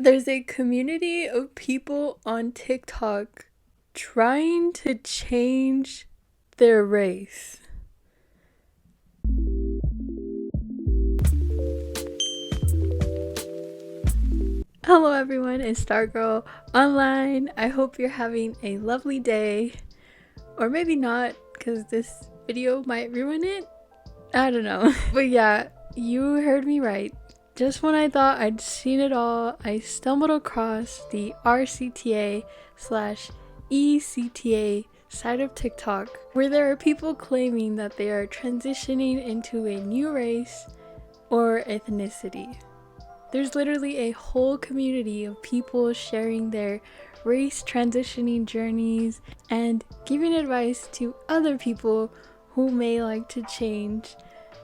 There's a community of people on TikTok trying to change their race. Hello everyone, it's Stargirl Online. I hope you're having a lovely day. Or maybe not, because this video might ruin it. I don't know. But yeah, you heard me right. Just when I thought I'd seen it all, I stumbled across the RCTA/ECTA side of TikTok, where there are people claiming that they are transitioning into a new race or ethnicity. There's literally a whole community of people sharing their race transitioning journeys and giving advice to other people who may like to change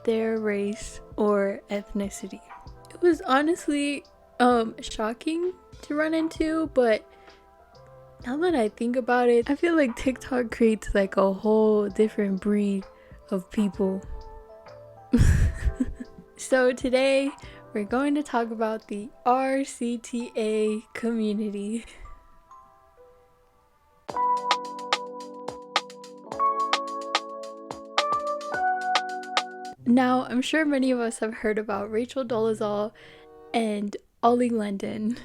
their race or ethnicity. It was honestly shocking to run into, but now that I think about it, I feel like TikTok creates like a whole different breed of people. So today we're going to talk about the RCTA community. Now, I'm sure many of us have heard about Rachel Dolezal and Ollie London.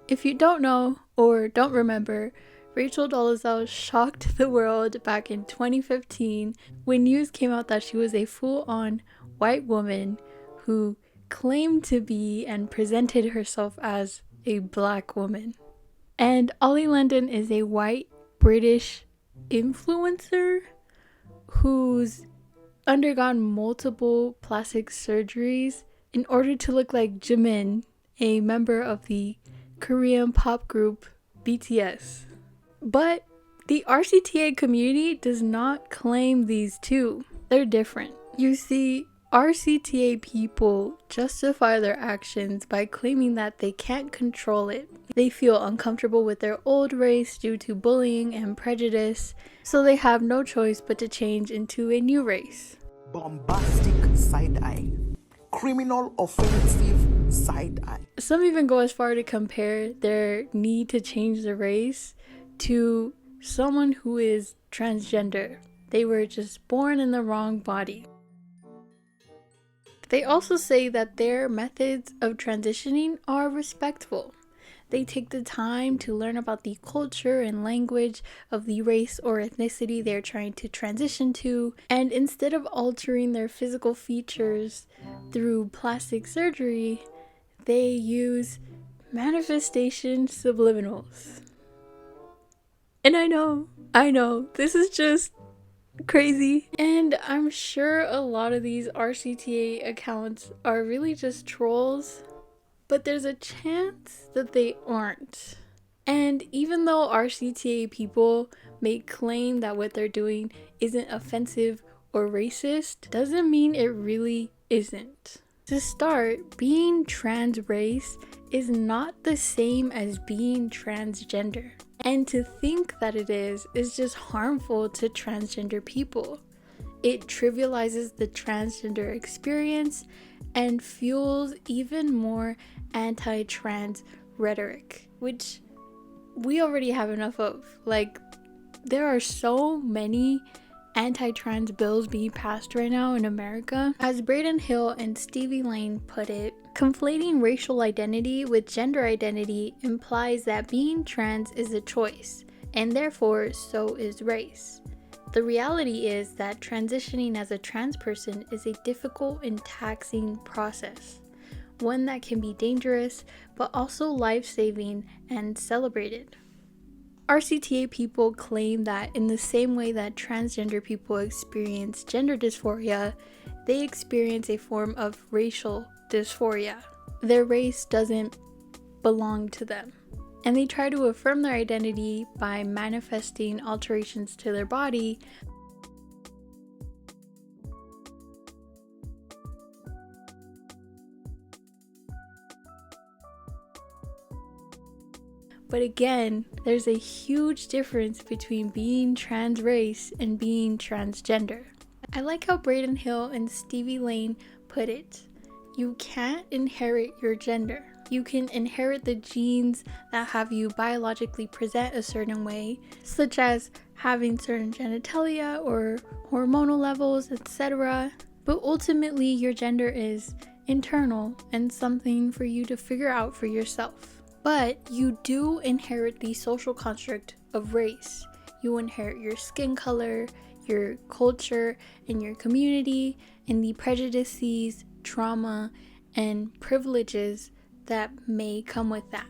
If you don't know or don't remember, Rachel Dolezal shocked the world back in 2015 when news came out that she was a full-on white woman who claimed to be and presented herself as a black woman. And Ollie London is a white British influencer who's undergone multiple plastic surgeries in order to look like Jimin, a member of the Korean pop group BTS. But the RCTA community does not claim these two. They're different. You see, RCTA people justify their actions by claiming that they can't control it. They feel uncomfortable with their old race due to bullying and prejudice, so they have no choice but to change into a new race. Bombastic side-eye. Criminal offensive side-eye. Some even go as far to compare their need to change the race to someone who is transgender. They were just born in the wrong body. They also say that their methods of transitioning are respectful. They take the time to learn about the culture and language of the race or ethnicity they're trying to transition to, and instead of altering their physical features through plastic surgery, they use manifestation subliminals. And I know, this is just crazy. And I'm sure a lot of these RCTA accounts are really just trolls, but there's a chance that they aren't. And even though RCTA people may claim that what they're doing isn't offensive or racist, doesn't mean it really isn't. To start, being trans race is not the same as being transgender. And to think that it is just harmful to transgender people. It trivializes the transgender experience and fuels even more anti-trans rhetoric, which we already have enough of. Like, there are so many anti-trans bills being passed right now in America. As Braden Hill and Stevie Lane put it, conflating racial identity with gender identity implies that being trans is a choice, and therefore so is race. The reality is that transitioning as a trans person is a difficult and taxing process, one that can be dangerous but also life-saving and celebrated. RCTA people claim that in the same way that transgender people experience gender dysphoria, they experience a form of racial dysphoria. Their race doesn't belong to them. And they try to affirm their identity by manifesting alterations to their body. But again, there's a huge difference between being trans race and being transgender. I like how Braden Hill and Stevie Lane put it. You can't inherit your gender. You can inherit the genes that have you biologically present a certain way, such as having certain genitalia or hormonal levels, etc. But ultimately, your gender is internal and something for you to figure out for yourself. But you do inherit the social construct of race. You inherit your skin color, your culture, and your community, and the prejudices, trauma, and privileges that may come with that.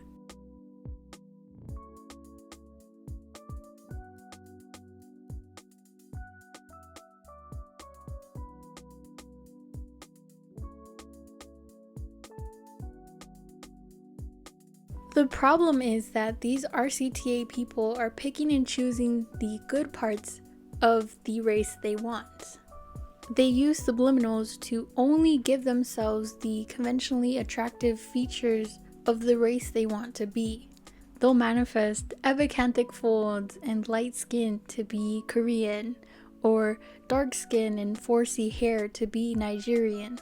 The problem is that these RCTA people are picking and choosing the good parts of the race they want. They use subliminals to only give themselves the conventionally attractive features of the race they want to be. They'll manifest epicanthic folds and light skin to be Korean, or dark skin and 4C hair to be Nigerian,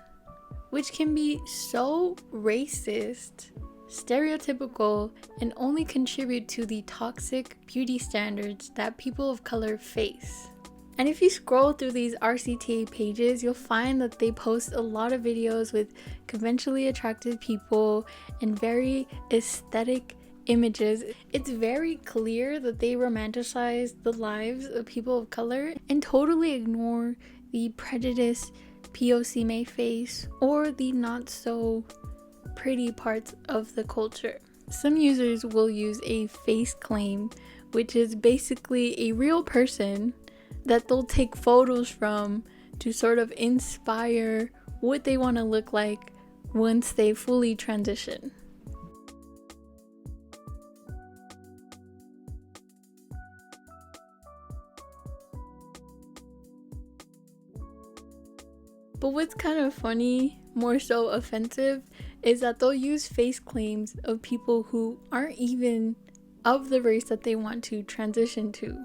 which can be so racist, stereotypical, and only contribute to the toxic beauty standards that people of color face. And if you scroll through these RCTA pages, you'll find that they post a lot of videos with conventionally attractive people and very aesthetic images. It's very clear that they romanticize the lives of people of color and totally ignore the prejudice POC may face or the not so pretty parts of the culture. Some users will use a face claim, which is basically a real person that they'll take photos from to sort of inspire what they want to look like once they fully transition. But what's kind of funny, more so offensive, is that they'll use face claims of people who aren't even of the race that they want to transition to.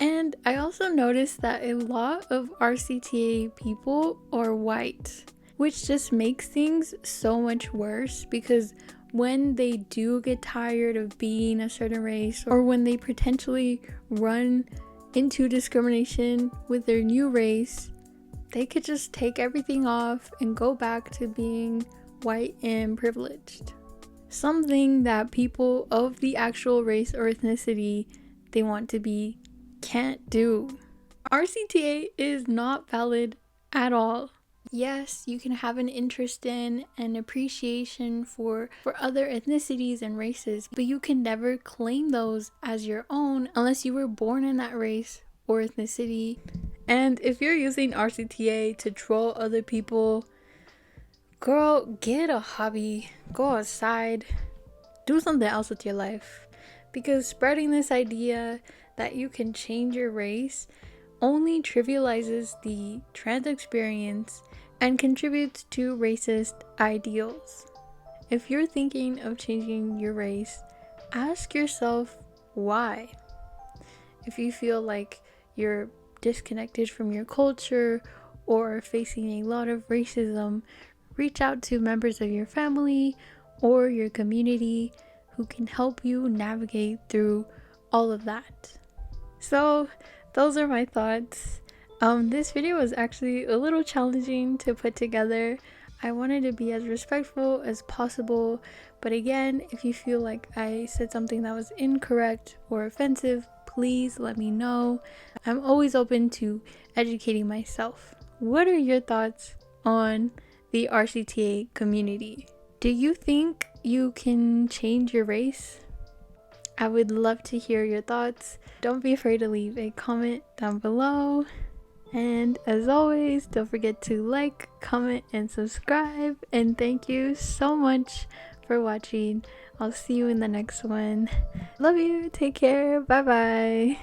And I also noticed that a lot of RCTA people are white, which just makes things so much worse because when they do get tired of being a certain race or when they potentially run into discrimination with their new race, they could just take everything off and go back to being white and privileged. Something that people of the actual race or ethnicity they want to be can't do. RCTA is not valid at all. Yes, you can have an interest in and appreciation for other ethnicities and races, but you can never claim those as your own unless you were born in that race or ethnicity. And if you're using RCTA to troll other people, girl, get a hobby, go outside, do something else with your life. Because spreading this idea that you can change your race only trivializes the trans experience and contributes to racist ideals. If you're thinking of changing your race, ask yourself why. If you feel like you're disconnected from your culture or facing a lot of racism, reach out to members of your family or your community who can help you navigate through all of that. So those are my thoughts. This video was actually a little challenging to put together. I wanted to be as respectful as possible, but again, if you feel like I said something that was incorrect or offensive, please let me know. I'm always open to educating myself. What are your thoughts on the RCTA community? Do you think you can change your race? I would love to hear your thoughts. Don't be afraid to leave a comment down below. And as always, don't forget to like, comment, and subscribe. And thank you so much for watching. I'll see you in the next one. Love you. Take care. Bye bye.